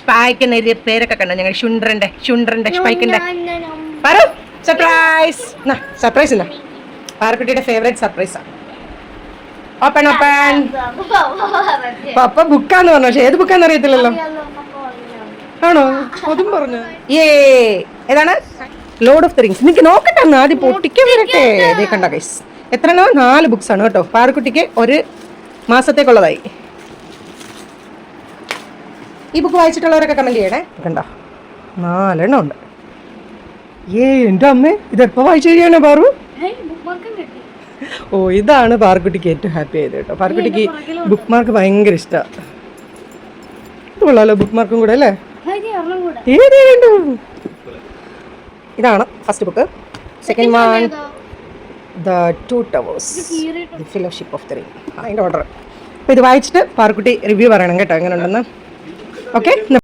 സ്പൈക്കിന്റെ പേരൊക്കെ കണ്ടോ ഞങ്ങൾ ഷുണ്ടറിന്റെ സ്പൈക്കിന്റെ പറ സർപ്രൈസ് സർപ്രൈസ് ഇല്ല പാറക്കുട്ടിയുടെ ഫേവറേറ്റ് സർപ്രൈസാണ് ഓപ്പൺ പപ്പ ബുക്കാന്ന് പറഞ്ഞു പക്ഷെ ഏത് ബുക്കാന്ന് അറിയത്തില്ലല്ലോ ആണോ അതും പറഞ്ഞു ഏതാണ് ലോർഡ് ഓഫ് ദ റിങ്സ് എനിക്ക് നോക്കട്ടെ ആദ്യം പൊട്ടിക്കാൻ വരട്ടെ ഇതേ കണ്ട ഗൈസ് എത്രയാണോ 4 ബുക്സ് ആണ് കേട്ടോ പാറക്കുട്ടിക്ക് 1 മാസത്തേക്കുള്ളതായി ഈ ബുക്ക് വായിച്ചിട്ടുള്ളവരൊക്കെ കമന്റ് ചെയ്യണേ കണ്ടോ 4 എണ്ണം ഉണ്ട് എൻ്റെ അമ്മേ ഇതെപ്പോ വായിച്ചു കഴിയാണോ പാറു ഓ ഇതാണ് പാറക്കുട്ടിക്ക് ഏറ്റവും ഹാപ്പി ആയത് കേട്ടോ പാറക്കുട്ടിക്ക് ബുക്ക് മാർക്ക് ഭയങ്കര ഇഷ്ടമാണ് ഇത് കൊള്ളാലോ ബുക്ക് മാർക്കും കൂടെ അല്ലേ ഇതാണ് first book second one the 2 Towers the fellowship of the ring അതിൻ്റെ ഓർഡർ അപ്പോൾ ഇത് വായിച്ചിട്ട് പാറക്കുട്ടി റിവ്യൂ പറയണം കേട്ടോ എങ്ങനെ ഉണ്ടെന്ന് ഓക്കെ